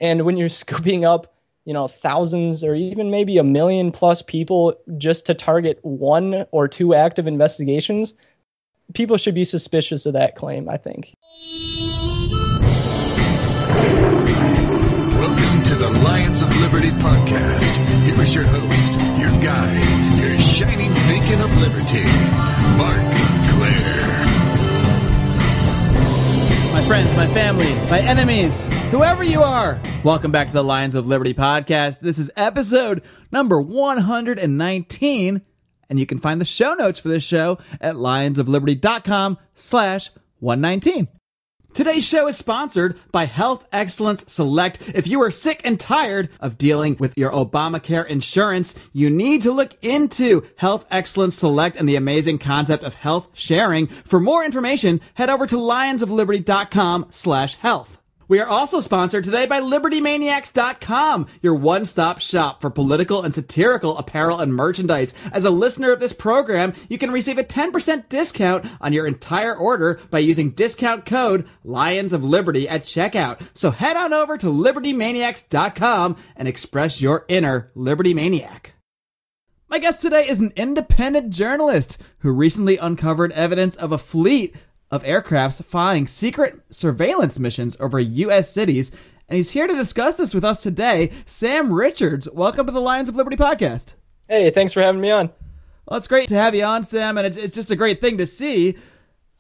And when you're scooping up, thousands or even maybe 1 million plus people just to target 1 or 2 active investigations, people should be suspicious of that claim, I think. Welcome to the Lions of Liberty podcast. Here is your host, your guide, your shining beacon of liberty, Marc Clair. My friends, my family, my enemies, whoever you are, welcome back to the Lions of Liberty podcast. This is episode number 119, and you can find the show notes for this show at lionsofliberty.com/119. Today's show is sponsored by Health Excellence Select. If you are sick and tired of dealing with your Obamacare insurance, you need to look into Health Excellence Select and the amazing concept of health sharing. For more information, head over to lionsofliberty.com/health. We are also sponsored today by LibertyManiacs.com, your one-stop shop for political and satirical apparel and merchandise. As a listener of this program, you can receive a 10% discount on your entire order by using discount code Lions of Liberty at checkout. So head on over to LibertyManiacs.com and express your inner Liberty Maniac. My guest today is an independent journalist who recently uncovered evidence of a fleet of aircrafts flying secret surveillance missions over U.S. cities, and he's here to discuss this with us today. Sam Richards, welcome to the Lions of Liberty podcast. Hey, thanks for having me on. Well, it's great to have you on, Sam, and it's just a great thing to see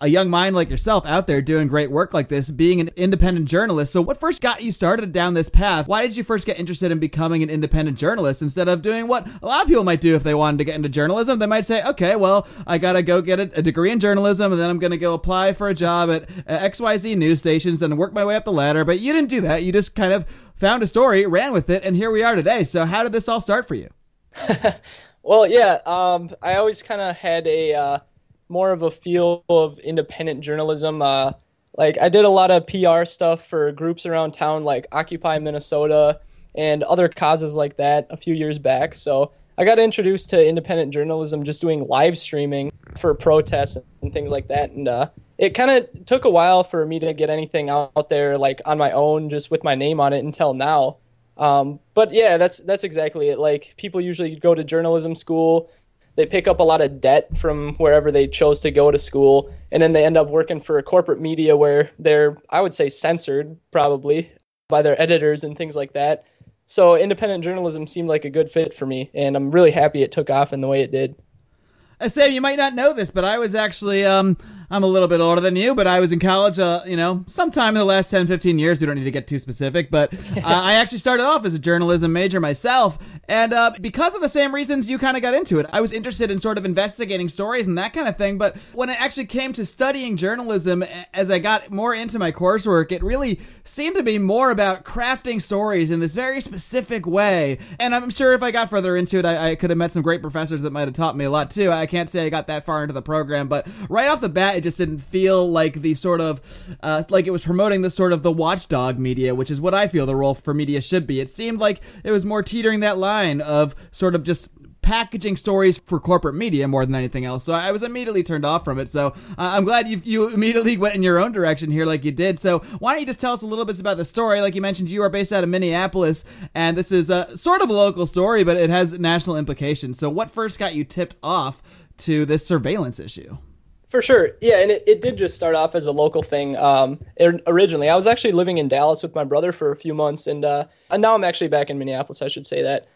a young mind like yourself out there doing great work like this, being an independent journalist. So what first got you started down this path? Why did you first get interested in becoming an independent journalist instead of doing what a lot of people might do if they wanted to get into journalism? They might say, okay, well, I got to go get a degree in journalism, and then I'm going to go apply for a job at XYZ news stations and work my way up the ladder. But you didn't do that. You just kind of found a story, ran with it, and here we are today. So how did this all start for you? Well, yeah, I always kind of had a more of a feel of independent journalism. Like I did a lot of PR stuff for groups around town like Occupy Minnesota and other causes like that a few years back. So I got introduced to independent journalism just doing live streaming for protests and things like that. And it kind of took a while for me to get anything out there like on my own, just with my name on it until now. But yeah, that's exactly it. Like people usually go to journalism school, they pick up a lot of debt from wherever they chose to go to school, and then they end up working for corporate media where they're, I would say, censored probably by their editors and things like that. So independent journalism seemed like a good fit for me, and I'm really happy it took off in the way it did. Sam, you might not know this, but I was actually, I'm a little bit older than you, but I was in college, sometime in the last 10, 15 years. We don't need to get too specific, but I actually started off as a journalism major myself. And because of the same reasons you kind of got into it, I was interested in sort of investigating stories and that kind of thing. But when it actually came to studying journalism, as I got more into my coursework, it really seemed to be more about crafting stories in this very specific way. And I'm sure if I got further into it, I could have met some great professors that might have taught me a lot too. I can't say I got that far into the program, but right off the bat, it just didn't feel like the sort of, like it was promoting the sort of the watchdog media, which is what I feel the role for media should be. It seemed like it was more teetering that line of sort of just packaging stories for corporate media more than anything else. So I was immediately turned off from it. So I'm glad you immediately went in your own direction here like you did. So why don't you just tell us a little bit about the story? Like you mentioned, you are based out of Minneapolis, and this is sort of a local story, but it has national implications. So what first got you tipped off to this surveillance issue? For sure. Yeah, and it did just start off as a local thing. Originally, I was actually living in Dallas with my brother for a few months, and now I'm actually back in Minneapolis, I should say that.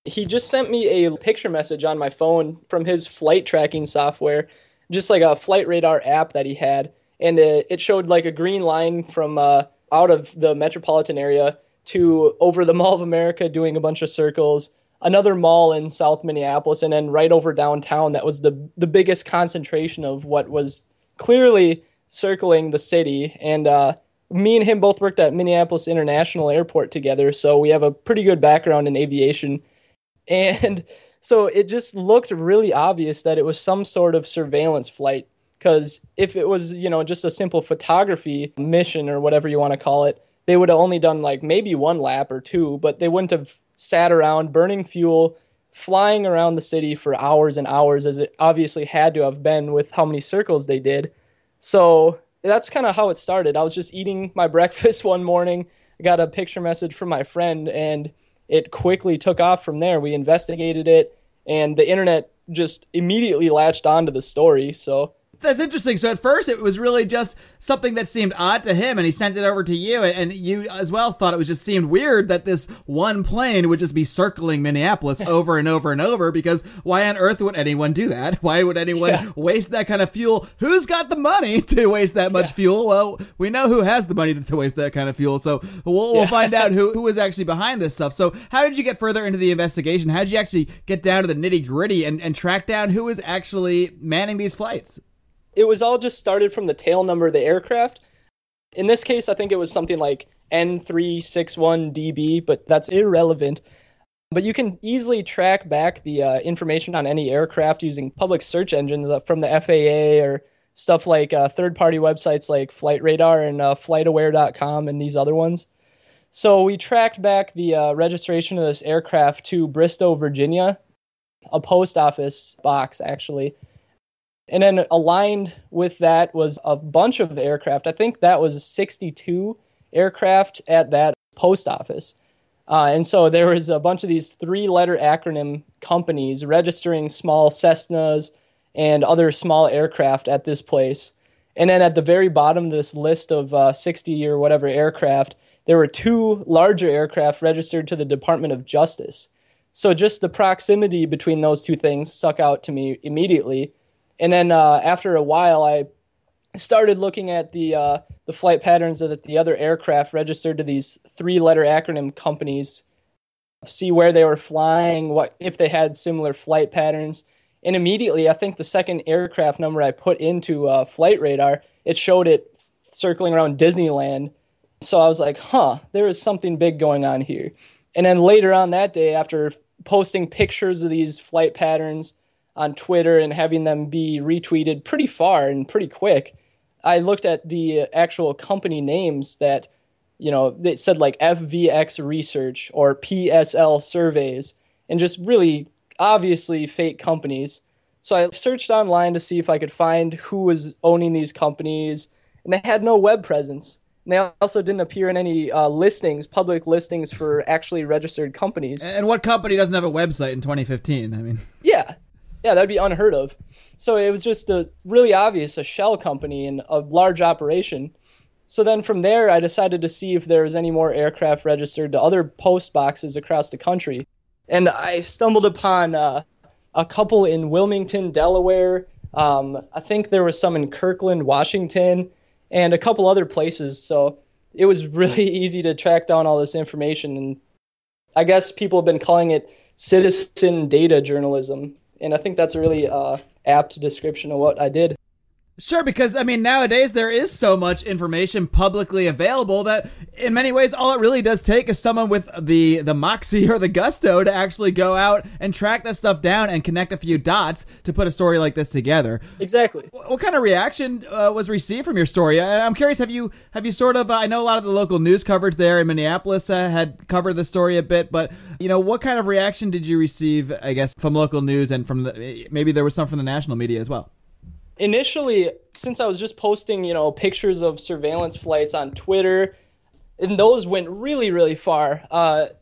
He just sent me a picture message on my phone from his flight tracking software, just like a flight radar app that he had. And it showed like a green line from out of the metropolitan area to over the Mall of America doing a bunch of circles, another mall in South Minneapolis, and then right over downtown. That was the biggest concentration of what was clearly circling the city. And me and him both worked at Minneapolis International Airport together, so we have a pretty good background in aviation. And so it just looked really obvious that it was some sort of surveillance flight, because if it was, just a simple photography mission or whatever you want to call it, they would have only done like maybe one lap or two, but they wouldn't have sat around burning fuel, flying around the city for hours and hours, as it obviously had to have been with how many circles they did. So that's kind of how it started. I was just eating my breakfast one morning. I got a picture message from my friend, and it quickly took off from there. We investigated it, and the internet just immediately latched onto the story. So that's interesting. So at first it was really just something that seemed odd to him, and he sent it over to you, and you as well thought it was just seemed weird that this one plane would just be circling Minneapolis over and over and over, because why on earth would anyone do that? Why would anyone waste that kind of fuel? Who's got the money to waste that much fuel? Well, we know who has the money to waste that kind of fuel, so we'll find out who was actually behind this stuff. So how did you get further into the investigation? How did you actually get down to the nitty-gritty and track down who was actually manning these flights? It was all just started from the tail number of the aircraft. In this case, I think it was something like N361DB, but that's irrelevant. But you can easily track back the information on any aircraft using public search engines from the FAA or stuff like third-party websites like Flight Radar and FlightAware.com and these other ones. So we tracked back the registration of this aircraft to Bristow, Virginia, a post office box, actually. And then aligned with that was a bunch of aircraft. I think that was 62 aircraft at that post office. And so there was a bunch of these 3-letter acronym companies registering small Cessnas and other small aircraft at this place. And then at the very bottom of this list of 60 or whatever aircraft, there were 2 larger aircraft registered to the Department of Justice. So just the proximity between those two things stuck out to me immediately. And then after a while, I started looking at the flight patterns of the other aircraft registered to these 3-letter acronym companies, see where they were flying, what if they had similar flight patterns. And immediately, I think the second aircraft number I put into Flight Radar, it showed it circling around Disneyland. So I was like, there is something big going on here. And then later on that day, after posting pictures of these flight patterns on Twitter and having them be retweeted pretty far and pretty quick, I looked at the actual company names that, they said like FVX Research or PSL Surveys, and just really obviously fake companies. So I searched online to see if I could find who was owning these companies, and they had no web presence. And they also didn't appear in any public listings for actually registered companies. And what company doesn't have a website in 2015? I mean, Yeah, that'd be unheard of. So it was just really obvious, a shell company and a large operation. So then from there, I decided to see if there was any more aircraft registered to other post boxes across the country. And I stumbled upon a couple in Wilmington, Delaware. I think there was some in Kirkland, Washington, and a couple other places. So it was really easy to track down all this information. And I guess people have been calling it citizen data journalism. And I think that's a really apt description of what I did. Sure, because, nowadays there is so much information publicly available that in many ways all it really does take is someone with the moxie or the gusto to actually go out and track that stuff down and connect a few dots to put a story like this together. Exactly. What kind of reaction was received from your story? I'm curious, have you sort of, I know a lot of the local news coverage there in Minneapolis had covered the story a bit, but, what kind of reaction did you receive, I guess, from local news and maybe there was some from the national media as well? Initially, since I was just posting, pictures of surveillance flights on Twitter, and those went really, really far.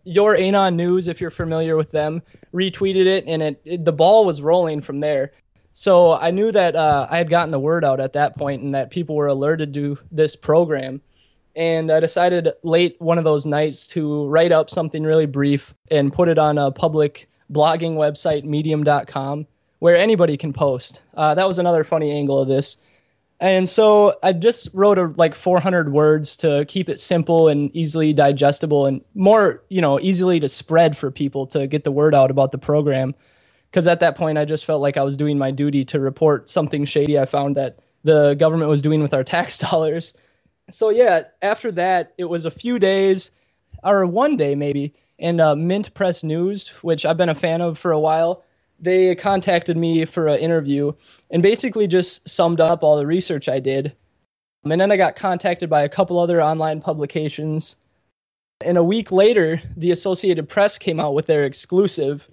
Your Anon News, if you're familiar with them, retweeted it, and the ball was rolling from there. So I knew that I had gotten the word out at that point and that people were alerted to this program. And I decided late one of those nights to write up something really brief and put it on a public blogging website, medium.com. where anybody can post. That was another funny angle of this. And so I just wrote like 400 words to keep it simple and easily digestible and more, easily to spread for people to get the word out about the program. Because at that point, I just felt like I was doing my duty to report something shady I found that the government was doing with our tax dollars. So yeah, after that, it was a few days, or one day maybe, and Mint Press News, which I've been a fan of for a while, they contacted me for an interview and basically just summed up all the research I did. And then I got contacted by a couple other online publications. And a week later, the Associated Press came out with their exclusive,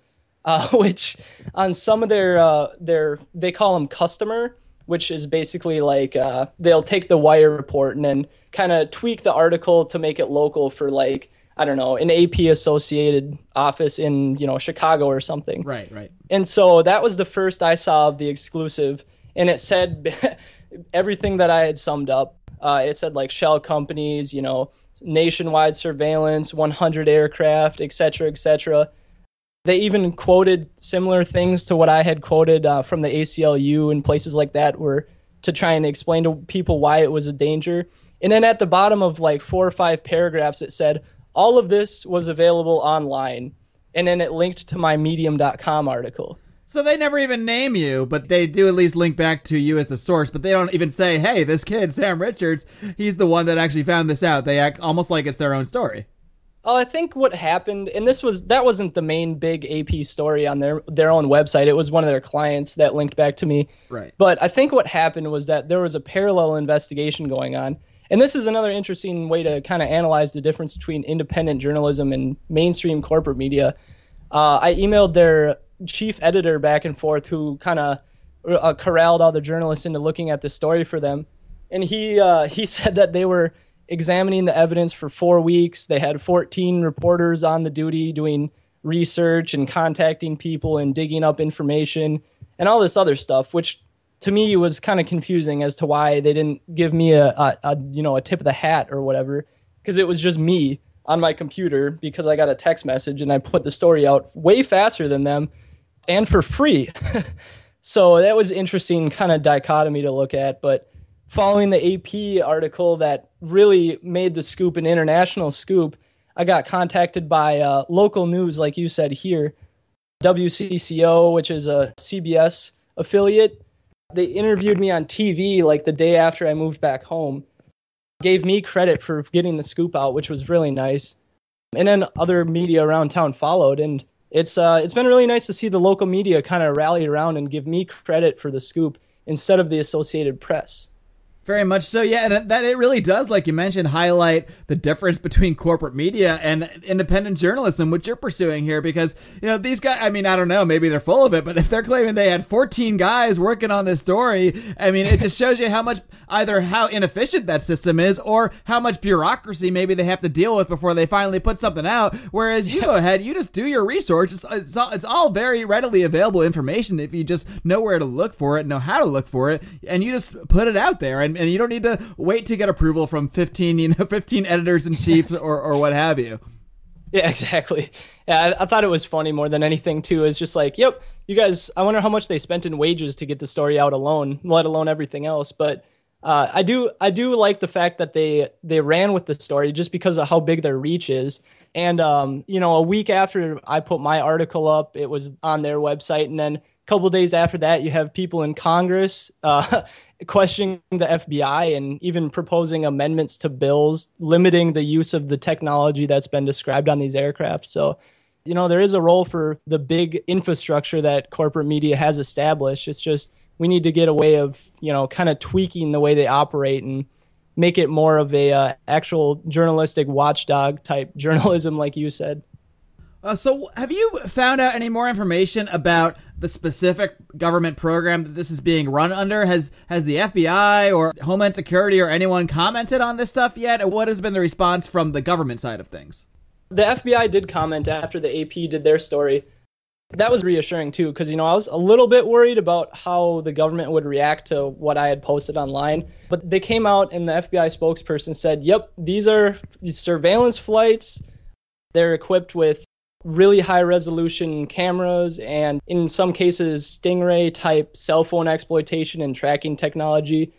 which on some of their they call them customer which is basically like they'll take the Wire report and then kind of tweak the article to make it local for like, I don't know, an AP associated office in, Chicago or something. Right. And so that was the first I saw of the exclusive, and it said everything that I had summed up. It said like shell companies, nationwide surveillance, 100 aircraft, et cetera, et cetera. They even quoted similar things to what I had quoted from the ACLU and places like that, were to try and explain to people why it was a danger. And then at the bottom of like 4 or 5 paragraphs, it said, all of this was available online. And then it linked to my medium.com article. So they never even name you, but they do at least link back to you as the source, but they don't even say, hey, this kid, Sam Richards, he's the one that actually found this out. They act almost like it's their own story. Oh, I think what happened, and that wasn't the main big AP story on their own website. It was one of their clients that linked back to me. Right. But I think what happened was that there was a parallel investigation going on. And this is another interesting way to kind of analyze the difference between independent journalism and mainstream corporate media. I emailed their chief editor back and forth, who kind of corralled all the journalists into looking at the story for them. And he said that they were examining the evidence for 4 weeks. They had 14 reporters on the duty doing research and contacting people and digging up information and all this other stuff, which to me was kind of confusing as to why they didn't give me a tip of the hat or whatever, because it was just me on my computer because I got a text message and I put the story out way faster than them and for free. So that was interesting kind of dichotomy to look at. But following the AP article that really made the scoop an international scoop, I got contacted by local news, like you said here, WCCO, which is a CBS affiliate. They interviewed me on TV like the day after I moved back home, gave me credit for getting the scoop out, which was really nice. And then other media around town followed, and it's been really nice to see the local media kind of rally around and give me credit for the scoop instead of the Associated Press. Very much so, yeah, and that it really does, like you mentioned, highlight the difference between corporate media and independent journalism, which you're pursuing here, because, these guys, I mean, I don't know, maybe they're full of it, but if they're claiming they had 14 guys working on this story, I mean, it just shows you either how inefficient that system is, or how much bureaucracy maybe they have to deal with before they finally put something out, whereas you go ahead, you just do your research, it's all very readily available information if you just know where to look for it, know how to look for it, and you just put it out there, and you don't need to wait to get approval from 15 editors in chief or what have you. Yeah, exactly. Yeah, I thought it was funny more than anything too. It's just like, yep, you guys, I wonder how much they spent in wages to get the story out alone, let alone everything else. But I do like the fact that they ran with the story just because of how big their reach is. And a week after I put my article up, it was on their website, and then a couple of days after that, you have people in Congress questioning the FBI and even proposing amendments to bills limiting the use of the technology that's been described on these aircraft. So, there is a role for the big infrastructure that corporate media has established. It's just we need to get a way of, kind of tweaking the way they operate and make it more of a actual journalistic watchdog type journalism, like you said. So have you found out any more information about the specific government program that this is being run under? Has the FBI or Homeland Security or anyone commented on this stuff yet? What has been the response from the government side of things? The FBI did comment after the AP did their story. That was reassuring too, because, I was a little bit worried about how the government would react to what I had posted online. But they came out and the FBI spokesperson said, yep, these are these surveillance flights. They're equipped with really high resolution cameras and in some cases Stingray type cell phone exploitation and tracking technology.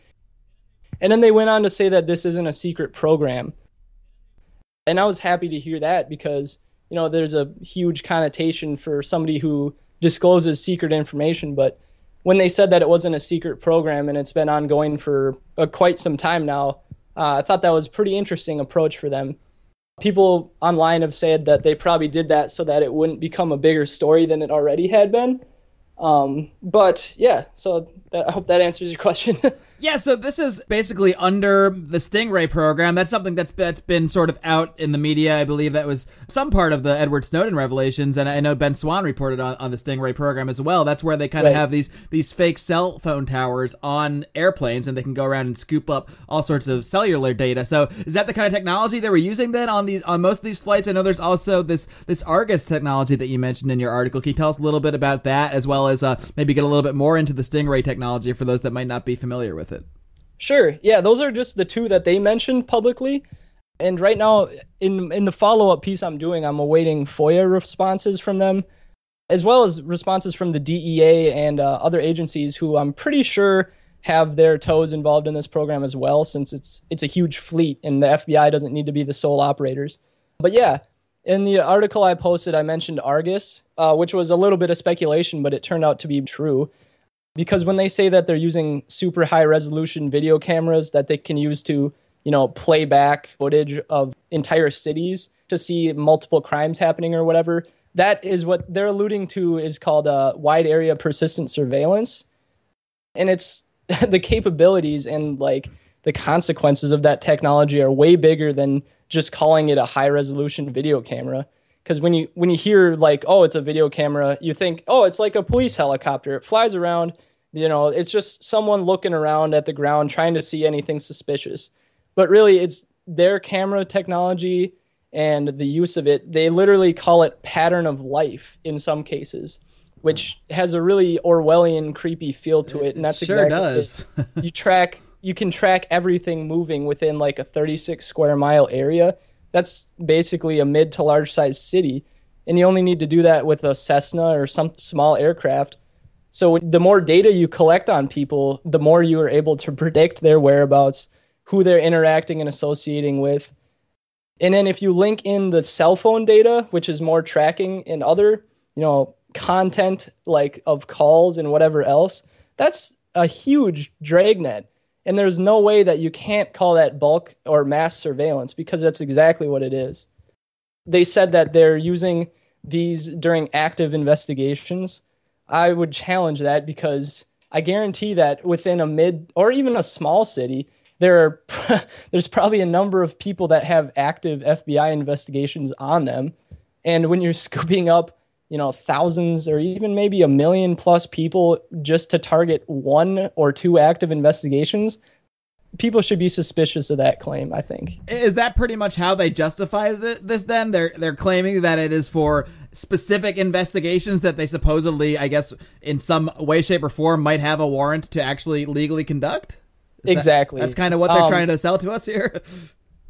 And then they went on to say that this isn't a secret program. And I was happy to hear that because, there's a huge connotation for somebody who discloses secret information. But when they said that it wasn't a secret program and it's been ongoing for quite some time now, I thought that was a pretty interesting approach for them. People online have said that they probably did that so that it wouldn't become a bigger story than it already had been. But yeah, so I hope that answers your question. Yeah, so this is basically under the Stingray program. That's something that's been sort of out in the media. I believe that was some part of the Edward Snowden revelations, and I know Ben Swan reported on the Stingray program as well. That's where they kind of have these fake cell phone towers on airplanes, and they can go around and scoop up all sorts of cellular data. So is that the kind of technology they were using then on most of these flights? I know there's also this Argus technology that you mentioned in your article. Can you tell us a little bit about that, as well as maybe get a little bit more into the Stingray technology for those that might not be familiar with it? Sure. Yeah, those are just the two that they mentioned publicly. And right now, in the follow-up piece I'm doing, I'm awaiting FOIA responses from them, as well as responses from the DEA and other agencies who I'm pretty sure have their toes involved in this program as well, since it's a huge fleet and the FBI doesn't need to be the sole operators. But yeah, in the article I posted, I mentioned Argus, which was a little bit of speculation, but it turned out to be true. Because when they say that they're using super high resolution video cameras that they can use to, play back footage of entire cities to see multiple crimes happening or whatever, that is what they're alluding to is called wide area persistent surveillance. And it's the capabilities and the consequences of that technology are way bigger than just calling it a high resolution video camera. Because when you hear it's a video camera, you think, it's like a police helicopter. It flies around, it's just someone looking around at the ground trying to see anything suspicious. But really, it's their camera technology and the use of it. They literally call it pattern of life in some cases, which has a really Orwellian, creepy feel to it. And that's sure exactly does. You can track everything moving within a 36 square mile area. That's basically a mid to large size city. And you only need to do that with a Cessna or some small aircraft. So the more data you collect on people, the more you are able to predict their whereabouts, who they're interacting and associating with. And then if you link in the cell phone data, which is more tracking and other, content of calls and whatever else, that's a huge dragnet. And there's no way that you can't call that bulk or mass surveillance, because that's exactly what it is. They said that they're using these during active investigations. I would challenge that, because I guarantee that within a mid or even a small city, there's probably a number of people that have active FBI investigations on them. And when you're scooping up, thousands or even maybe 1 million plus people just to target 1 or 2 active investigations, people should be suspicious of that claim, I think. Is that pretty much how they justify this then? They're claiming that it is for specific investigations that they supposedly, I guess, in some way, shape, or form might have a warrant to actually legally conduct? Exactly. That's kind of what they're trying to sell to us here?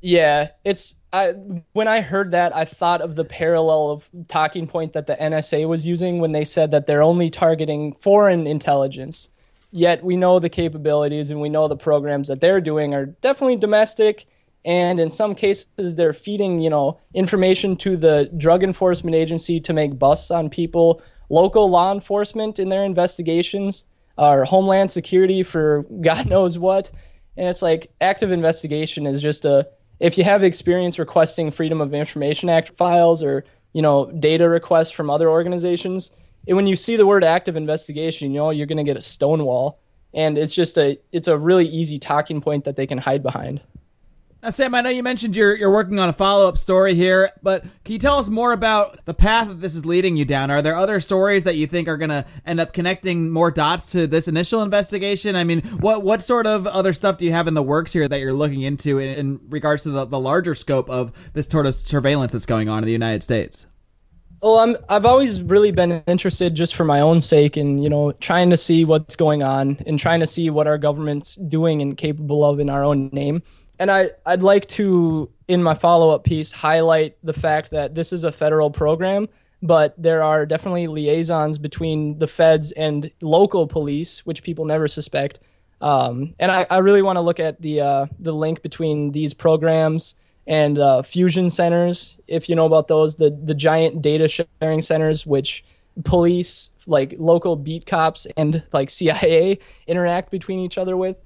Yeah, when I heard that, I thought of the parallel of talking point that the NSA was using when they said that they're only targeting foreign intelligence. Yet we know the capabilities and we know the programs that they're doing are definitely domestic. And in some cases, they're feeding, information to the Drug Enforcement Agency to make busts on people, local law enforcement in their investigations, or Homeland Security for God knows what. And it's active investigation is just if you have experience requesting Freedom of Information Act files or, data requests from other organizations, and when you see the word active investigation, you're going to get a stonewall. And it's a really easy talking point that they can hide behind. Now, Sam, I know you mentioned you're working on a follow-up story here, but can you tell us more about the path that this is leading you down? Are there other stories that you think are going to end up connecting more dots to this initial investigation? I mean, what sort of other stuff do you have in the works here that you're looking into in regards to the larger scope of this sort of surveillance that's going on in the United States? Well, I've always really been interested just for my own sake and, trying to see what's going on and trying to see what our government's doing and capable of in our own name. And I'd like to, in my follow-up piece, highlight the fact that this is a federal program, but there are definitely liaisons between the feds and local police, which people never suspect. And I really want to look at the link between these programs and fusion centers, if you know about those, the giant data sharing centers, which police, local beat cops and CIA interact between each other with.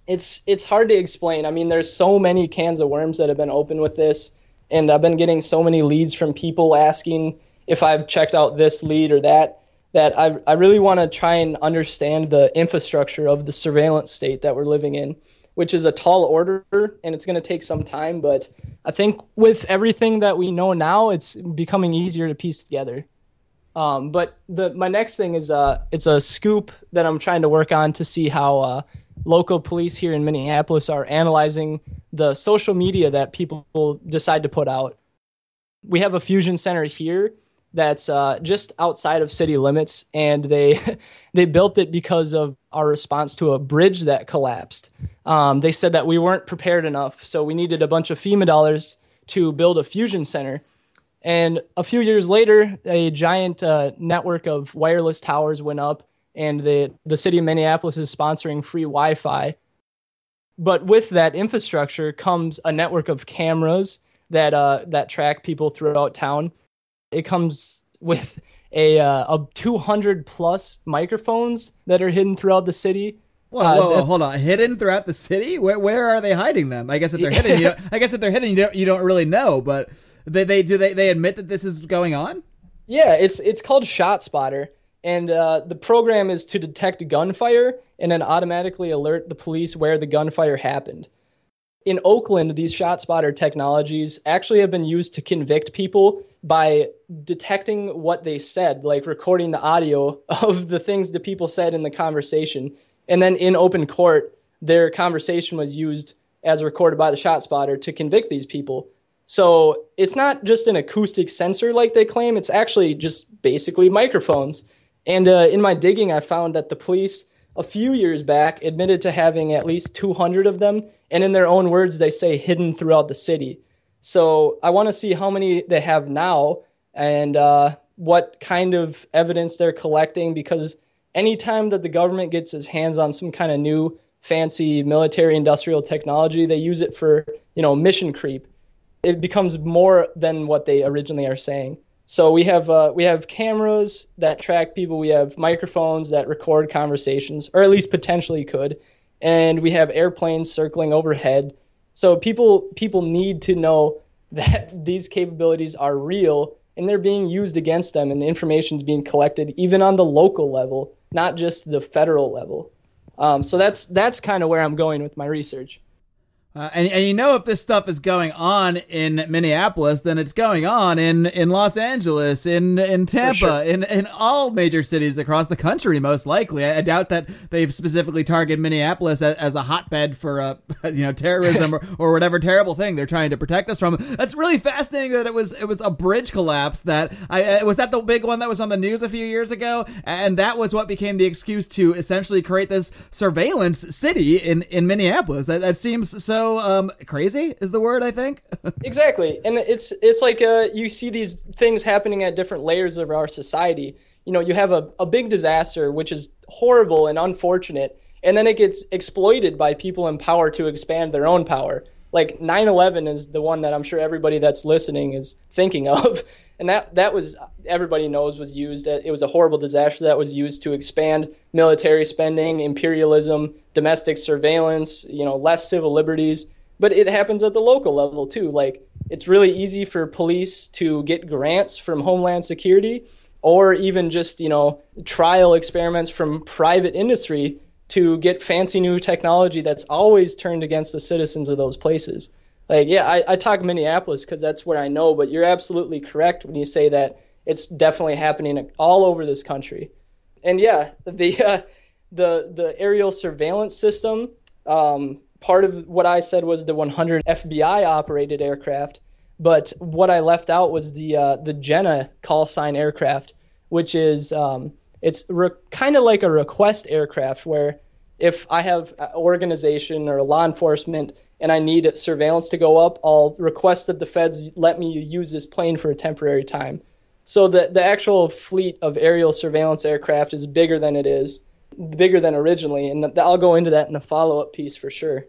It's hard to explain. I mean, there's so many cans of worms that have been opened with this, and I've been getting so many leads from people asking if I've checked out this lead or that. that I really want to try and understand the infrastructure of the surveillance state that we're living in, which is a tall order, and it's going to take some time. But I think with everything that we know now, it's becoming easier to piece together. But my next thing is it's a scoop that I'm trying to work on to see how local police here in Minneapolis are analyzing the social media that people decide to put out. We have a fusion center here that's just outside of city limits, and they built it because of our response to a bridge that collapsed. They said that we weren't prepared enough, so we needed a bunch of FEMA dollars to build a fusion center. And a few years later, a giant network of wireless towers went up, and the city of Minneapolis is sponsoring free Wi-Fi. But with that infrastructure comes a network of cameras that track people throughout town. It comes with a 200 plus microphones that are hidden throughohout the city. Whoa, hold on! Hidden throughout the city? Where are they hiding them? I guess if they're hidden, you don't really know. But they admit that this is going on? Yeah, it's called ShotSpotter, and the program is to detect gunfire and then automatically alert the police where the gunfire happened. In Oakland, these ShotSpotter technologies actually have been used to convict people by detecting what they said, like recording the audio of the things the people said in the conversation. And then in open court, their conversation was used as recorded by the ShotSpotter to convict these people. So it's not just an acoustic sensor like they claim. It's actually just basically microphones. And in my digging, I found that the police a few years back admitted to having at least 200 of them. And in their own words, they say hidden throughout the city. So I want to see how many they have now and what kind of evidence they're collecting, because anytime that the government gets its hands on some kind of new fancy military industrial technology, they use it for, mission creep. It becomes more than what they originally are saying. So we have cameras that track people. We have microphones that record conversations, or at least potentially could. And we have airplanes circling overhead. So people need to know that these capabilities are real and they're being used against them, and information is being collected even on the local level, not just the federal level. So that's kind of where I'm going with my research. And if this stuff is going on in Minneapolis, then it's going on in Los Angeles, in Tampa, sure. in all major cities across the country, most likely. I doubt that they've specifically targeted Minneapolis as a hotbed for terrorism or whatever terrible thing they're trying to protect us from. That's really fascinating that it was a bridge collapse was that the big one that was on the news a few years ago, and that was what became the excuse to essentially create this surveillance city in Minneapolis. That seems so crazy is the word, I think. Exactly. And it's like you see these things happening at different layers of our society. You have a big disaster, which is horrible and unfortunate, and then it gets exploited by people in power to expand their own power. Like 9/11 is the one that I'm sure everybody that's listening is thinking of. And that was, everybody knows, was used. It was a horrible disaster that was used to expand military spending, imperialism, domestic surveillance, less civil liberties. But it happens at the local level too. Like, it's really easy for police to get grants from Homeland Security, or even just, trial experiments from private industry to get fancy new technology that's always turned against the citizens of those places. Like, yeah, I talk Minneapolis because that's where I know, but you're absolutely correct when you say that it's definitely happening all over this country. And yeah, the aerial surveillance system, part of what I said was the 100 FBI operated aircraft, but what I left out was the Jenna call sign aircraft, which is it's kind of like a request aircraft, where if I have an organization or law enforcement and I need surveillance to go up, I'll request that the feds let me use this plane for a temporary time. So the actual fleet of aerial surveillance aircraft is bigger than originally, and I'll go into that in the follow-up piece for sure.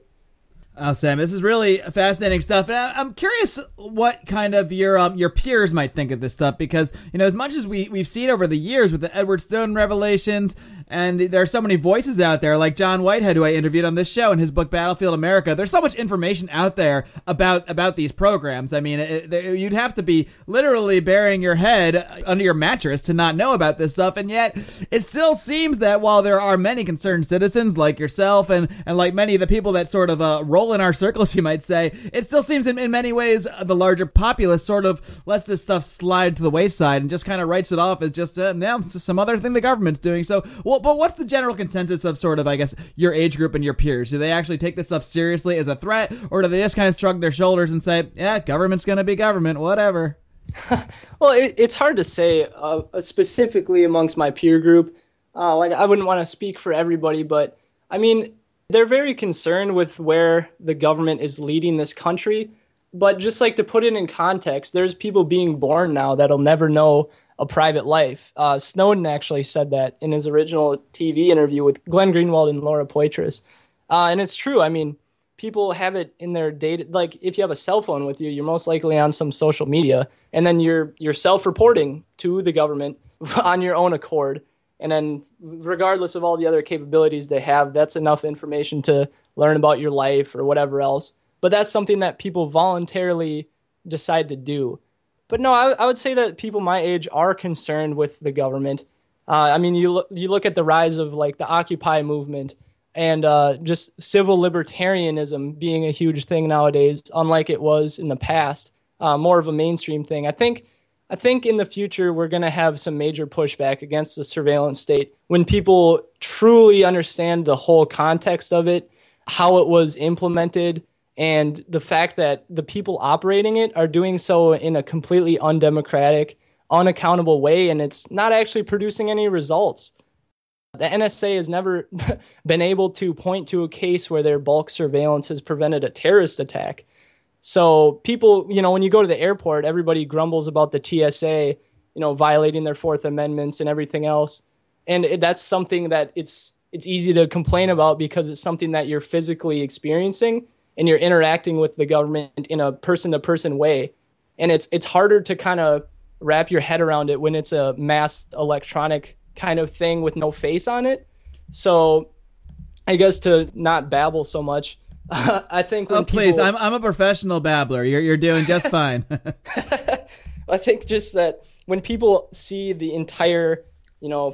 Oh, Sam, this is really fascinating stuff. And I'm curious what kind of your peers might think of this stuff, because, as much as we've seen over the years with the Edward Snowden revelations And there are so many voices out there, like John Whitehead, who I interviewed on this show in his book Battlefield America. There's so much information out there about these programs. I mean, you'd have to be literally burying your head under your mattress to not know about this stuff. And yet it still seems that while there are many concerned citizens like yourself and like many of the people that sort of roll in our circles, you might say, it still seems in many ways the larger populace sort of lets this stuff slide to the wayside and just kind of writes it off as just it's just some other thing the government's doing. So, but what's the general consensus of sort of, I guess, your age group and your peers? Do they actually take this stuff seriously as a threat, or do they just kind of shrug their shoulders and say, yeah, government's going to be government, whatever? Well, it's hard to say specifically amongst my peer group. Like, I wouldn't want to speak for everybody, but I mean, they're very concerned with where the government is leading this country. But just like to put it in context, there's people being born now that'll never know a private life. Snowden actually said that in his original TV interview with Glenn Greenwald and Laura Poitras. And it's true. I mean, people have it in their data. Like, if you have a cell phone with you, you're most likely on some social media, and then you're self-reporting to the government on your own accord. And then regardless of all the other capabilities they have, that's enough information to learn about your life or whatever else. But that's something that people voluntarily decide to do. But no, I would say that people my age are concerned with the government. I mean, you look at the rise of like the Occupy movement and just civil libertarianism being a huge thing nowadays, unlike it was in the past, more of a mainstream thing. I think in the future we're going to have some major pushback against the surveillance state when people truly understand the whole context of it, how it was implemented, and the fact that the people operating it are doing so in a completely undemocratic, unaccountable way, and it's not actually producing any results. The NSA has never been able to point to a case where their bulk surveillance has prevented a terrorist attack. So people, when you go to the airport, everybody grumbles about the TSA, violating their Fourth Amendments and everything else. And that's something that it's easy to complain about because it's something that you're physically experiencing and you're interacting with the government in a person-to-person way. And it's harder to kind of wrap your head around it when it's a mass electronic kind of thing with no face on it. So I guess to not babble so much, I think when please, I'm a professional babbler. You're doing just fine. I think just that when people see the entire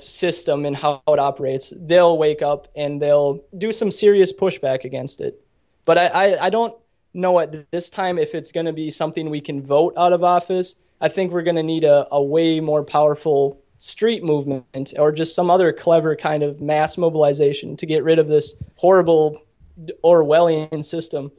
system and how it operates, they'll wake up and they'll do some serious pushback against it. But I don't know at this time if it's going to be something we can vote out of office. I think we're going to need a way more powerful street movement or just some other clever kind of mass mobilization to get rid of this horrible Orwellian system.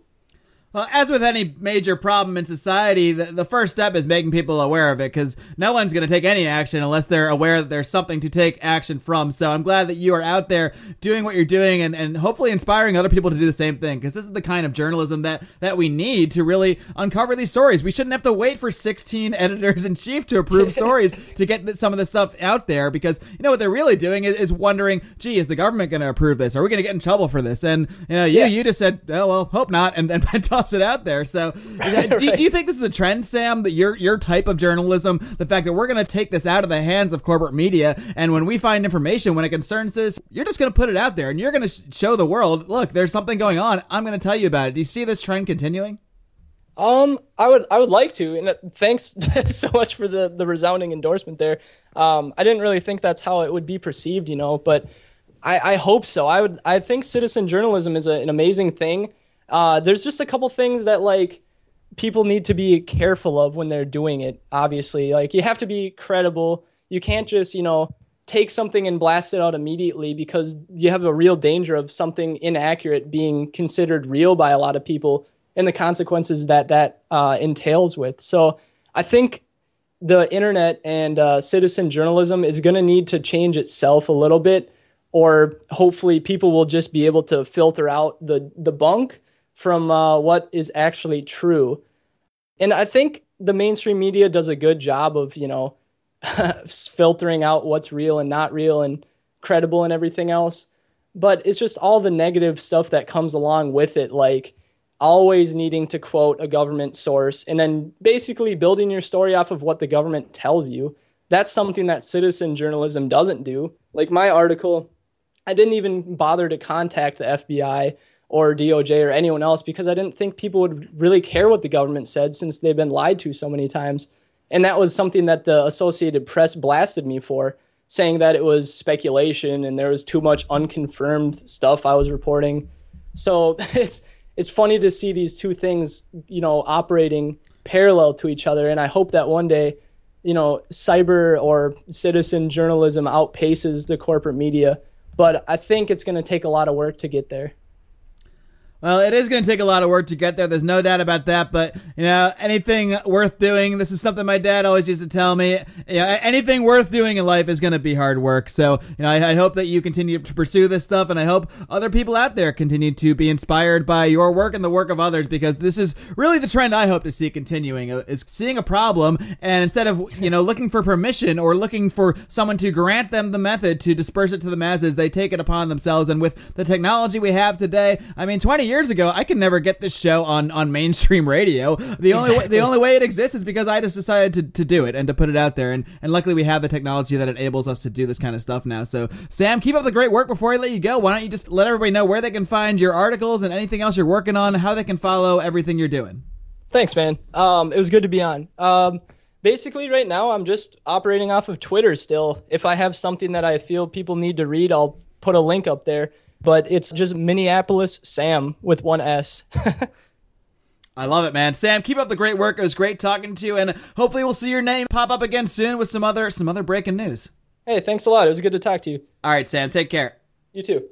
Well, as with any major problem in society, the first step is making people aware of it, because no one's going to take any action unless they're aware that there's something to take action from. So I'm glad that you are out there doing what you're doing and hopefully inspiring other people to do the same thing, because this is the kind of journalism that we need to really uncover these stories. We shouldn't have to wait for 16 editors-in-chief to approve stories to get some of this stuff out there, because what they're really doing is wondering, gee, is the government going to approve this? Are we going to get in trouble for this? And you just said, oh, well, hope not, and toss it out there. So do you think this is a trend, Sam, that your type of journalism, the fact that we're going to take this out of the hands of corporate media, and when we find information, when it concerns this, you're just going to put it out there and you're going to show the world, look, there's something going on, I'm going to tell you about it. Do you see this trend continuing? I would like to, and thanks so much for the resounding endorsement there. I didn't really think that's how it would be perceived, but I hope so. I think citizen journalism is an amazing thing. There's just a couple things that people need to be careful of when they're doing it. Obviously, you have to be credible. You can't just, take something and blast it out immediately, because you have a real danger of something inaccurate being considered real by a lot of people and the consequences that entails with. So I think the internet and citizen journalism is going to need to change itself a little bit, or hopefully people will just be able to filter out the bunk from what is actually true. And I think the mainstream media does a good job of, filtering out what's real and not real and credible and everything else. But it's just all the negative stuff that comes along with it, like always needing to quote a government source and then basically building your story off of what the government tells you. That's something that citizen journalism doesn't do. Like my article, I didn't even bother to contact the FBI or DOJ or anyone else because I didn't think people would really care what the government said since they've been lied to so many times. And that was something that the Associated Press blasted me for, saying that it was speculation and there was too much unconfirmed stuff I was reporting. So it's funny to see these two things, operating parallel to each other. And I hope that one day, cyber or citizen journalism outpaces the corporate media. But I think it's going to take a lot of work to get there. Well, it is going to take a lot of work to get there. There's no doubt about that. But, anything worth doing, this is something my dad always used to tell me, anything worth doing in life is going to be hard work. So, I hope that you continue to pursue this stuff. And I hope other people out there continue to be inspired by your work and the work of others, because this is really the trend I hope to see continuing, is seeing a problem. And instead of, looking for permission or looking for someone to grant them the method to disperse it to the masses, they take it upon themselves. And with the technology we have today, 20 years ago, I could never get this show on mainstream radio. The only way it exists is because I just decided to do it and to put it out there. And luckily we have the technology that enables us to do this kind of stuff now. So Sam, keep up the great work. Before I let you go, why don't you just let everybody know where they can find your articles and anything else you're working on, how they can follow everything you're doing. Thanks, man. It was good to be on. Basically right now I'm just operating off of Twitter still. If I have something that I feel people need to read, I'll put a link up there. But it's just Minneapolis Sam with one S. I love it, man. Sam, keep up the great work. It was great talking to you, and hopefully we'll see your name pop up again soon with some other breaking news. Hey, thanks a lot. It was good to talk to you. All right, Sam, take care. You too.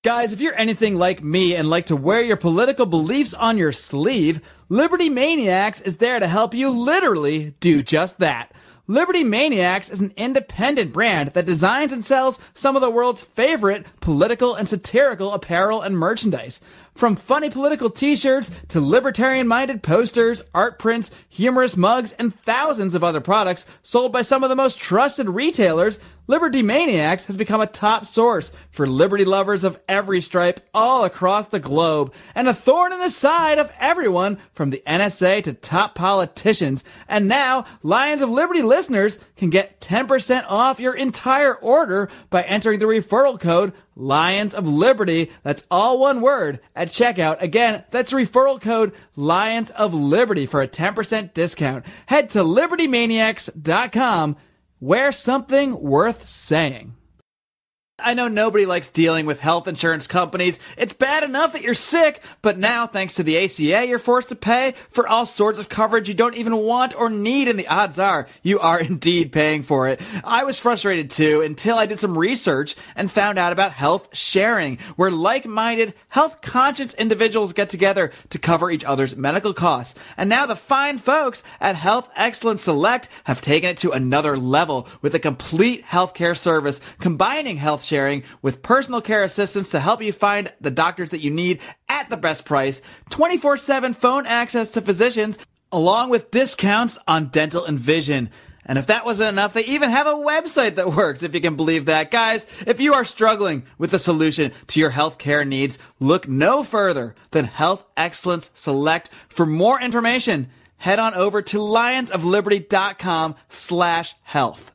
Guys, if you're anything like me and like to wear your political beliefs on your sleeve, Liberty Maniacs is there to help you literally do just that. Liberty Maniacs is an independent brand that designs and sells some of the world's favorite political and satirical apparel and merchandise. From funny political t-shirts to libertarian-minded posters, art prints, humorous mugs, and thousands of other products sold by some of the most trusted retailers, Liberty Maniacs has become a top source for liberty lovers of every stripe all across the globe, and a thorn in the side of everyone from the NSA to top politicians. And now, Lions of Liberty listeners can get 10% off your entire order by entering the referral code Lions of Liberty. That's all one word at checkout. Again, that's referral code Lions of Liberty for a 10% discount. Head to libertymaniacs.com. Wear something worth saying. I know nobody likes dealing with health insurance companies. It's bad enough that you're sick, but now, thanks to the ACA, you're forced to pay for all sorts of coverage you don't even want or need, and the odds are you are indeed paying for it. I was frustrated too until I did some research and found out about health sharing, where like-minded, health-conscious individuals get together to cover each other's medical costs. And now the fine folks at Health Excellence Select have taken it to another level with a complete healthcare service, combining health sharing with personal care assistance to help you find the doctors that you need at the best price, 24/7 phone access to physicians, along with discounts on dental and vision. And if that wasn't enough, they even have a website that works, if you can believe that. Guys, if you are struggling with a solution to your healthcare needs, look no further than Health Excellence Select. For more information, head on over to lionsofliberty.com/health.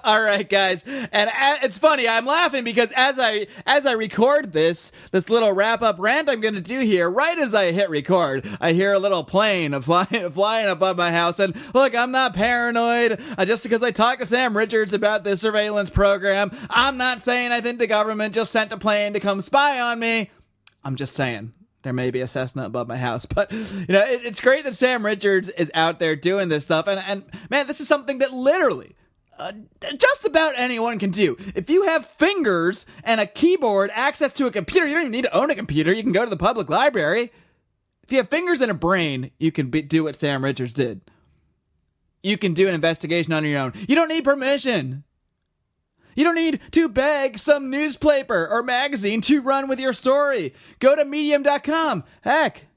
All right, guys, and it's funny. I'm laughing because as I record this little wrap up rant I'm going to do here, right as I hit record, I hear a little plane flying above my house. And look, I'm not paranoid. Just because I talked to Sam Richards about this surveillance program, I'm not saying I think the government just sent a plane to come spy on me. I'm just saying there may be a Cessna above my house. But it's great that Sam Richards is out there doing this stuff. And man, this is something that literally just about anyone can do. If you have fingers and a keyboard, access to a computer, you don't even need to own a computer. You can go to the public library. If you have fingers and a brain, you can do what Sam Richards did. You can do an investigation on your own. You don't need permission. You don't need to beg some newspaper or magazine to run with your story. Go to medium.com. Heck,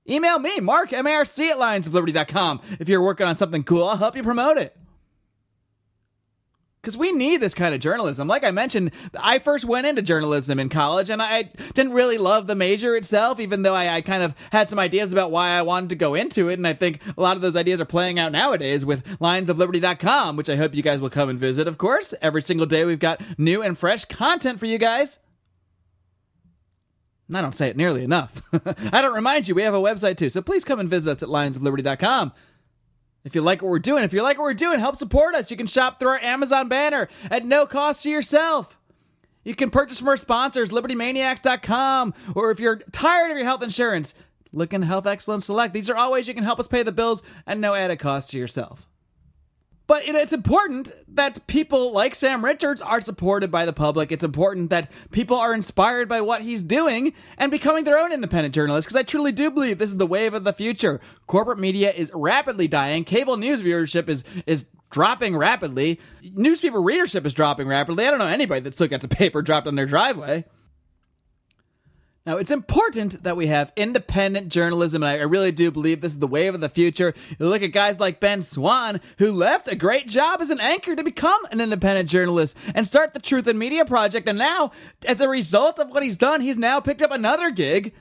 email me, Mark, M-A-R-C, at lionsofliberty.com. If you're working on something cool, I'll help you promote it. Because we need this kind of journalism. Like I mentioned, I first went into journalism in college, and I didn't really love the major itself, even though I kind of had some ideas about why I wanted to go into it, and I think a lot of those ideas are playing out nowadays with lionsofliberty.com, which I hope you guys will come and visit, of course. Every single day we've got new and fresh content for you guys. And I don't say it nearly enough. I don't remind you, we have a website too, so please come and visit us at lionsofliberty.com. If you like what we're doing, help support us. You can shop through our Amazon banner at no cost to yourself. You can purchase from our sponsors, libertymaniacs.com, or if you're tired of your health insurance, look in Health Excellence Select. These are all ways you can help us pay the bills at no added cost to yourself. But it's important that people like Sam Richards are supported by the public. It's important that people are inspired by what he's doing and becoming their own independent journalists, because I truly do believe this is the wave of the future. Corporate media is rapidly dying. Cable news viewership is dropping rapidly. Newspaper readership is dropping rapidly. I don't know anybody that still gets a paper dropped on their driveway. Now, it's important that we have independent journalism, and I really do believe this is the wave of the future. You look at guys like Ben Swan, who left a great job as an anchor to become an independent journalist and start the Truth in Media Project, and now, as a result of what he's done, he's now picked up another gig,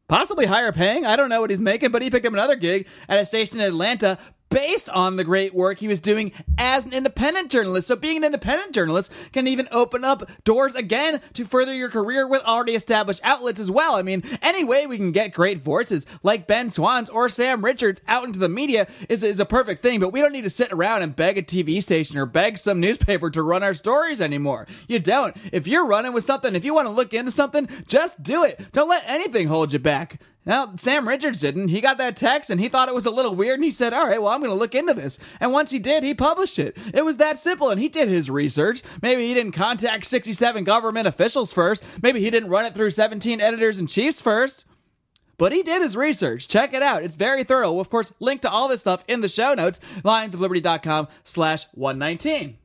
possibly higher paying. I don't know what he's making, but he picked up another gig at a station in Atlanta based on the great work he was doing as an independent journalist. So being an independent journalist can even open up doors again to further your career with already established outlets as well. I mean, any way we can get great voices like Ben Swan's or Sam Richards out into the media is a perfect thing, but we don't need to sit around and beg a TV station or beg some newspaper to run our stories anymore. You don't. If you're running with something, if you want to look into something, just do it. Don't let anything hold you back. Now, Sam Richards didn't. He got that text and he thought it was a little weird and he said, all right, well, I'm going to look into this. And once he did, he published it. It was that simple, and he did his research. Maybe he didn't contact 67 government officials first. Maybe he didn't run it through 17 editors-in-chiefs first. But he did his research. Check it out. It's very thorough. We'll, of course, link to all this stuff in the show notes, lionsofliberty.com/119.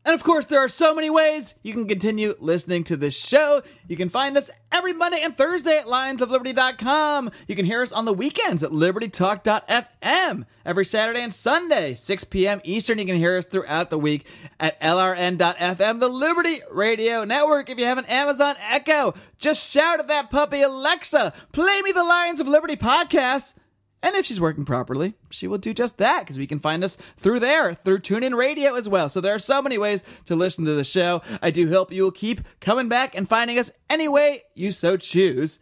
And of course, there are so many ways you can continue listening to this show. You can find us every Monday and Thursday at lionsofliberty.com. You can hear us on the weekends at libertytalk.fm. Every Saturday and Sunday, 6 p.m. Eastern, you can hear us throughout the week at lrn.fm, the Liberty Radio Network. If you have an Amazon Echo, just shout at that puppy, Alexa, play me the Lions of Liberty podcast. And if she's working properly, she will do just that, because we can find us through there, through TuneIn Radio as well. So there are so many ways to listen to the show. I do hope you will keep coming back and finding us any way you so choose.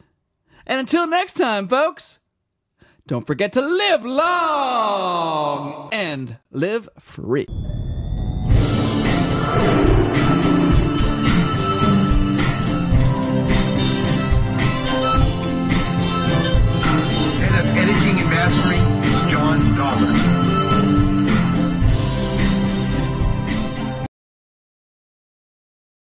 And until next time, folks, don't forget to live long and live free. Editing and mastering